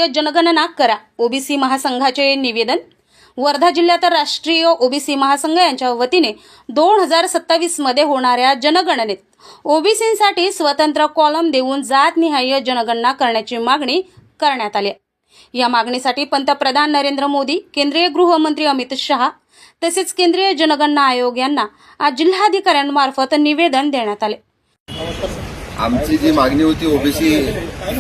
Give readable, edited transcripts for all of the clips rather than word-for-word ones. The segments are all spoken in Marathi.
जनगणना करा, ओबीसी महासंघाचे निवेदन। वर्धा जिल्ह्यात राष्ट्रीय ओबीसी महासंघ यांच्या वतीने 2027 मध्ये होणाऱ्या जनगणनेत ओबीसींसाठी स्वतंत्र कॉलम देऊन जातनिहाय जनगणना करण्याची मागणी करण्यात आली। या मागणीसाठी पंतप्रधान नरेंद्र मोदी, केंद्रीय गृहमंत्री अमित शहा तसेच केंद्रीय जनगणना आयोग यांना आज जिल्हाधिकाऱ्यांमार्फत निवेदन देण्यात आले। आमची जी मागणी होती ओबीसी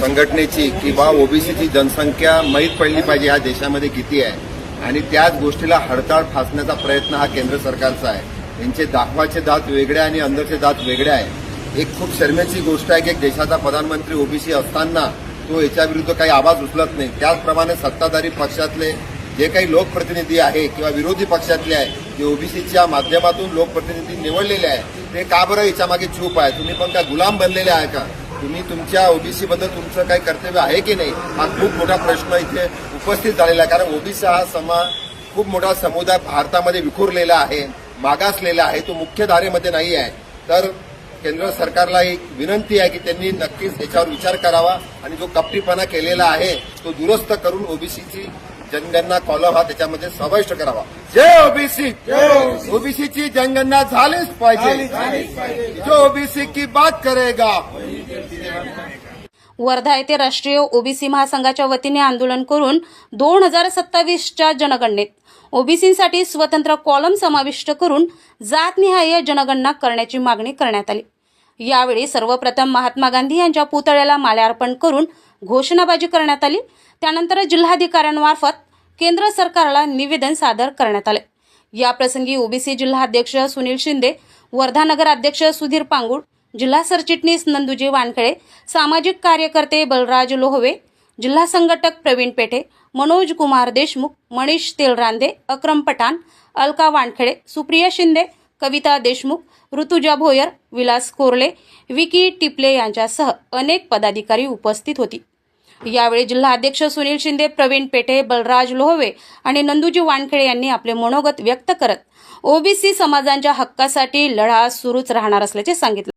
संघटनेची की बा ओबीसीची जनसंख्या माहीत पडली पाहिजे या देशामध्ये किती आहे, आणि त्याच गोष्टीला हडताळ फासण्याचा प्रयत्न हा केंद्र सरकारचा आहे। त्यांचे दाखवाचे दात वेगळे आणि अंदरचे दात वेगळे आहे। एक खूप शर्मेची गोष्ट आहे की एक देशाचा प्रधानमंत्री ओबीसी असताना तो याच्याविरुद्ध काही आवाज उचलत नाही। त्याचप्रमाणे सत्ताधारी पक्षातले जे काही लोकप्रतिनिधी आहे किंवा विरोधी पक्षातले आहे जे ओबीसीच्या माध्यमातून लोकप्रतिनिधी निवडलेले आहे ते का बरं याच्यामागे चूप आहे? तुम्ही पण काय गुलाम बनलेले आहे का? तुम्ही तुमच्या ओबीसी बद्दल तुमचं काही कर्तव्य आहे की नाही, हा खूप मोठा प्रश्न इथे उपस्थित झालेला आहे। कारण ओबीसी हा समाज खूप मोठा समुदाय भारतामध्ये विखुरलेला आहे, मागासलेला आहे, तो मुख्य धारेमध्ये नाही आहे। तर केंद्र सरकारला एक विनंती आहे की त्यांनी नक्कीच याच्यावर विचार करावा आणि जो कपटीपणा केलेला आहे तो दुरुस्त करून ओबीसीची जनगणना कॉलम हा त्याच्यामध्ये समाविष्ट करावा। जय ओबीसी, ओबीसीची जनगणना झालीच पाहिजे। जो ओबीसी की बात करेगा। वर्धा येथे राष्ट्रीय ओबीसी महासंघाच्या वतीने आंदोलन करून 2027च्या जनगणनेत ओबीसींसाठी स्वतंत्र कॉलम समाविष्ट करून जातनिहाय जनगणना करण्याची मागणी करण्यात आली। यावेळी सर्वप्रथम महात्मा गांधी यांच्या पुतळ्याला माल्यार्पण करून घोषणाबाजी करण्यात आली। त्यानंतर जिल्हाधिकाऱ्यांमार्फत केंद्र सरकारला निवेदन सादर करण्यात आले। या प्रसंगी ओबीसी जिल्हाध्यक्ष सुनील शिंदे, वर्धा नगर अध्यक्ष सुधीर पांगुळ, जिल्हा सरचिटणीस नंदुजी वानखेडे, सामाजिक कार्यकर्ते बलराज लोहवे, जिल्हा संघटक प्रवीण पेठे, मनोज कुमार देशमुख, मनीष तेलरांदे, अक्रम पठाण, अलका वानखेडे, सुप्रिया शिंदे, कविता देशमुख, ऋतुजा भोयर, विलास कोरले, विकी टिपले यांच्यासह अनेक पदाधिकारी उपस्थित होती। यावेळी जिल्हाध्यक्ष सुनील शिंदे, प्रवीण पेठे, बलराज लोहवे आणि नंदुजी वानखेडे यांनी आपले मनोगत व्यक्त करत ओबीसी समाजांच्या हक्कासाठी लढा सुरूच राहणार असल्याचे सांगितले।